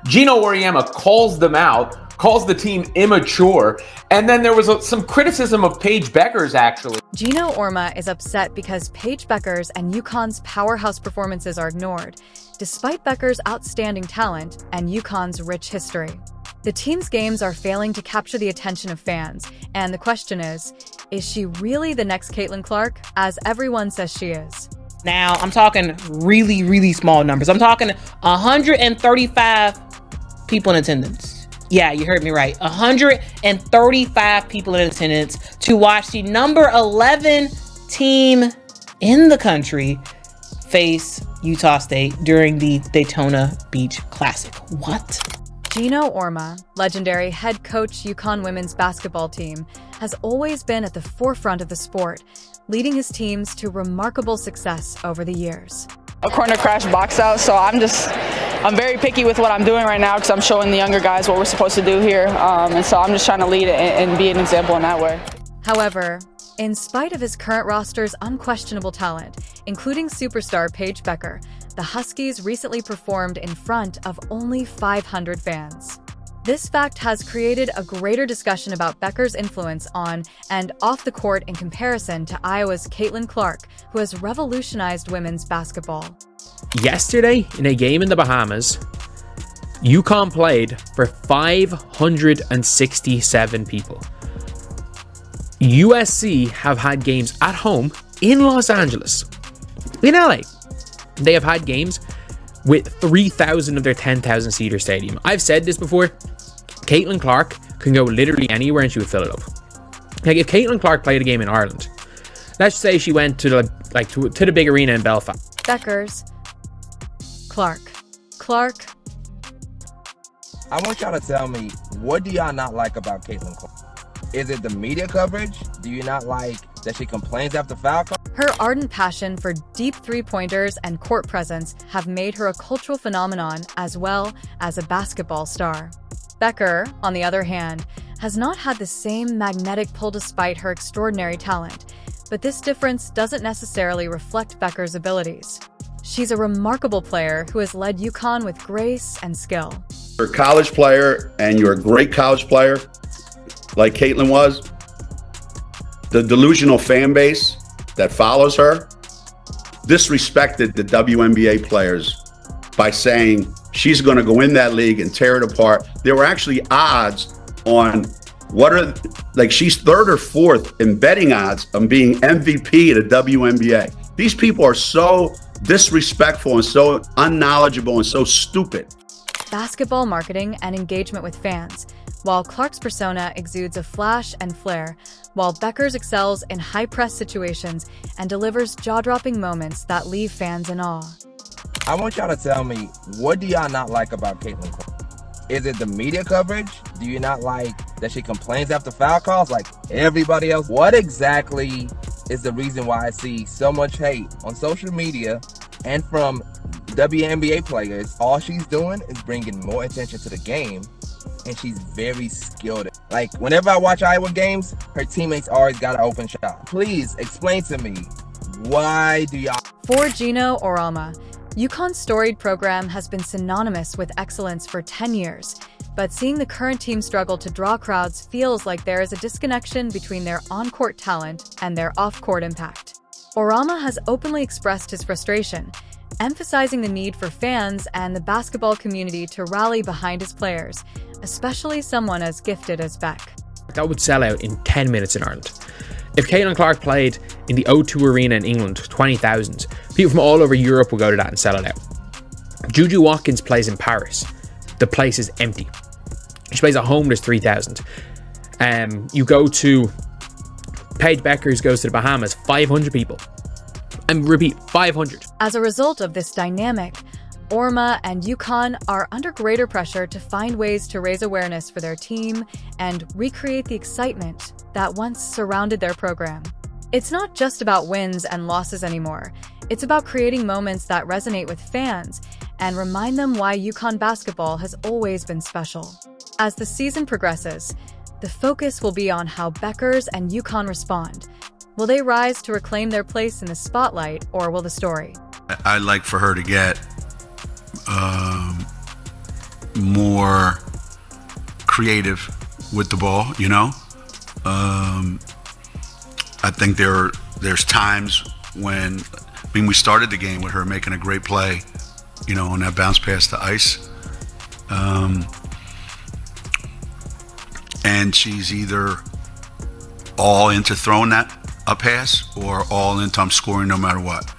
Geno Auriemma calls them out, calls the team immature, and then there was some criticism of Paige Bueckers, actually. Geno Auriemma is upset because Paige Bueckers and UConn's powerhouse performances are ignored, despite Bueckers' outstanding talent and UConn's rich history. The team's games are failing to capture the attention of fans, and the question is she really the next Caitlin Clark, as everyone says she is? Now, I'm talking really, really small numbers. I'm talking 135 people in attendance. Yeah, you heard me right. 135 people in attendance to watch the number 11 team in the country face Utah State during the Daytona Beach Classic. What? Geno Auriemma, legendary head coach UConn women's basketball team, has always been at the forefront of the sport, leading his teams to remarkable success over the years. A corner crash box out, so I'm very picky with what I'm doing right now because I'm showing the younger guys what we're supposed to do here, and so I'm just trying to lead and be an example in that way. However, in spite of his current roster's unquestionable talent, including superstar Paige Bueckers, the Huskies recently performed in front of only 500 fans. This fact has created a greater discussion about Bueckers' influence on and off the court in comparison to Iowa's Caitlin Clark, who has revolutionized women's basketball. Yesterday, in a game in the Bahamas, UConn played for 567 people. USC have had games at home in Los Angeles, in LA. They have had games with 3,000 of their 10,000-seater stadium. I've said this before. Caitlin Clark can go literally anywhere and she would fill it up. Like, if Caitlin Clark played a game in Ireland, let's say she went to the big arena in Belfast. Bueckers, Clark. I want y'all to tell me, what do y'all not like about Caitlin Clark? Is it the media coverage? Do you not like that she complains after foul calls? Her ardent passion for deep three-pointers and court presence have made her a cultural phenomenon as well as a basketball star. Bueckers, on the other hand, has not had the same magnetic pull despite her extraordinary talent, but this difference doesn't necessarily reflect Bueckers' abilities. She's a remarkable player who has led UConn with grace and skill. You're a college player, and you're a great college player, like Caitlin was. The delusional fan base that follows her disrespected the WNBA players by saying she's going to go in that league and tear it apart. There were actually odds on she's third or fourth in betting odds on being MVP of the WNBA. These people are so disrespectful and so unknowledgeable and so stupid. Basketball marketing and engagement with fans. While Clark's persona exudes a flash and flair, while Bueckers excels in high-press situations and delivers jaw-dropping moments that leave fans in awe. I want y'all to tell me, what do y'all not like about Caitlin Clark? Is it the media coverage? Do you not like that she complains after foul calls like everybody else? What exactly is the reason why I see so much hate on social media and from WNBA players? All she's doing is bringing more attention to the game, and she's very skilled. Like, whenever I watch Iowa games, her teammates always got an open shot. Please explain to me, why do y'all... For Geno Auriemma, UConn's storied program has been synonymous with excellence for 10 years, but seeing the current team struggle to draw crowds feels like there is a disconnection between their on-court talent and their off-court impact. Auriemma has openly expressed his frustration, emphasizing the need for fans and the basketball community to rally behind his players, especially someone as gifted as Beck. That would sell out in 10 minutes in Ireland. If Caitlin Clark played in the O2 Arena in England, 20,000, people from all over Europe will go to that and sell it out. Juju Watkins plays in Paris. The place is empty. She plays at home, there's 3,000. You go to Paige Bueckers goes to the Bahamas, 500 people. And repeat, 500. As a result of this dynamic, Auriemma and UConn are under greater pressure to find ways to raise awareness for their team and recreate the excitement that once surrounded their program. It's not just about wins and losses anymore. It's about creating moments that resonate with fans and remind them why UConn basketball has always been special. As the season progresses, the focus will be on how Bueckers and UConn respond. Will they rise to reclaim their place in the spotlight, or will the story? I'd like for her to get more creative with the ball, you know. I think there's times when, I mean, we started the game with her making a great play, you know, on that bounce pass to Ice. And she's either all into throwing that a pass or all into I'm scoring no matter what.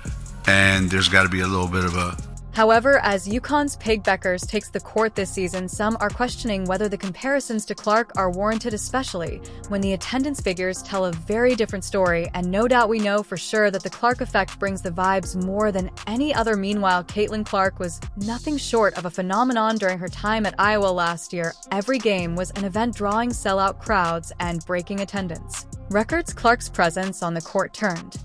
And there's got to be a little bit of a... However, as UConn's Paige Bueckers takes the court this season, some are questioning whether the comparisons to Clark are warranted, especially when the attendance figures tell a very different story, and no doubt we know for sure that the Clark effect brings the vibes more than any other. Meanwhile, Caitlin Clark was nothing short of a phenomenon during her time at Iowa last year. Every game was an event drawing sellout crowds and breaking attendance records. Clark's presence on the court turned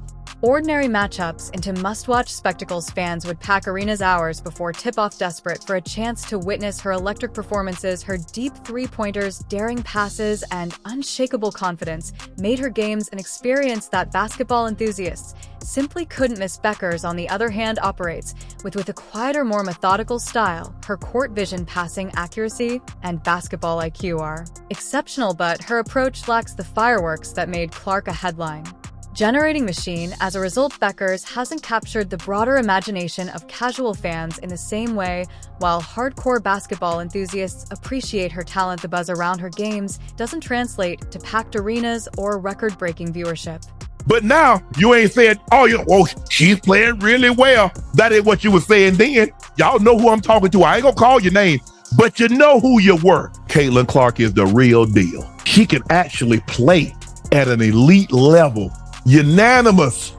ordinary matchups into must-watch spectacles. Fans would pack arenas hours before tip-off, desperate for a chance to witness her electric performances. Her deep three-pointers, daring passes, and unshakable confidence made her games an experience that basketball enthusiasts simply couldn't miss. Bueckers, on the other hand, operates with a quieter, more methodical style. Her court vision, passing accuracy, and basketball IQ are exceptional, but her approach lacks the fireworks that made Clark a headline generating machine. As a result, Bueckers hasn't captured the broader imagination of casual fans in the same way. While hardcore basketball enthusiasts appreciate her talent, the buzz around her games doesn't translate to packed arenas or record-breaking viewership. But now you ain't saying, oh, she's playing really well. That ain't what you were saying then. Y'all know who I'm talking to. I ain't gonna call your name, but you know who you were. Caitlin Clark is the real deal. She can actually play at an elite level. Unanimous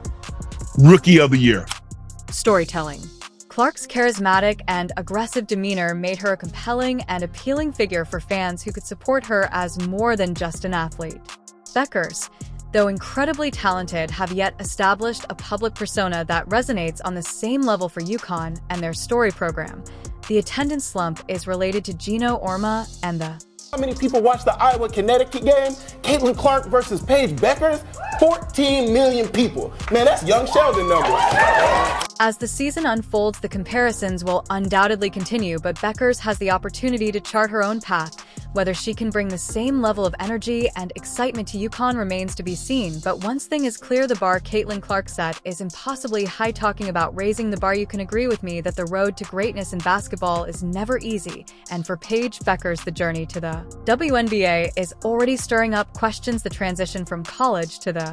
Rookie of the Year. Storytelling. Clark's charismatic and aggressive demeanor made her a compelling and appealing figure for fans who could support her as more than just an athlete. Bueckers, though incredibly talented, have yet established a public persona that resonates on the same level for UConn and their story program. The attendance slump is related to Geno Auriemma and the... How many people watched the Iowa-Connecticut game? Caitlin Clark versus Paige Bueckers? 14 million people. Man, that's young Sheldon numbers. As the season unfolds, the comparisons will undoubtedly continue, but Bueckers has the opportunity to chart her own path. Whether she can bring the same level of energy and excitement to UConn remains to be seen, but one thing is clear: the bar Caitlin Clark set is impossibly high. Talking about raising the bar, you can agree with me that the road to greatness in basketball is never easy, and for Paige Bueckers, the journey to the WNBA is already stirring up questions. The transition from college to the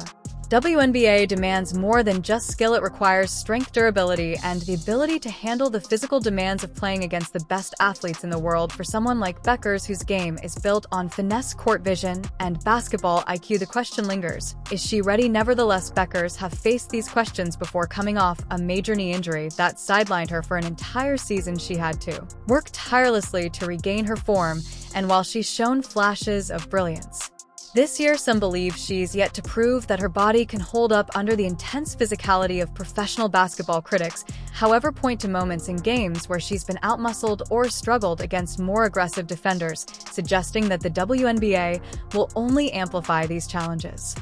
WNBA demands more than just skill. It requires strength, durability, and the ability to handle the physical demands of playing against the best athletes in the world. For someone like Bueckers, whose game is built on finesse, court vision, and basketball IQ, the question lingers: is she ready? Nevertheless, Bueckers have faced these questions before. Coming off a major knee injury that sidelined her for an entire season, she had to work tirelessly to regain her form, and while she's shown flashes of brilliance this year, some believe she's yet to prove that her body can hold up under the intense physicality of professional basketball. Critics, however, point to moments in games where she's been outmuscled or struggled against more aggressive defenders, suggesting that the WNBA will only amplify these challenges.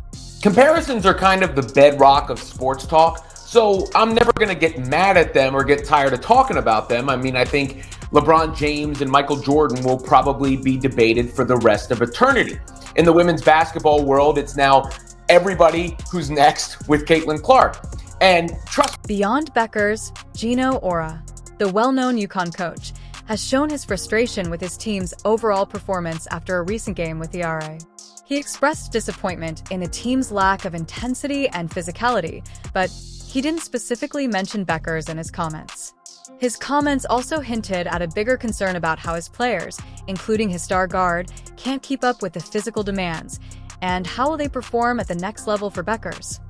Comparisons are kind of the bedrock of sports talk, so I'm never going to get mad at them or get tired of talking about them. I mean, I think LeBron James and Michael Jordan will probably be debated for the rest of eternity. In the women's basketball world, it's now everybody who's next with Caitlin Clark. And trust beyond Bueckers, Geno Auriemma, the well-known UConn coach, has shown his frustration with his team's overall performance after a recent game with the RA. He expressed disappointment in the team's lack of intensity and physicality, but he didn't specifically mention Bueckers in his comments. His comments also hinted at a bigger concern about how his players, including his star guard, can't keep up with the physical demands, and how will they perform at the next level for Bueckers.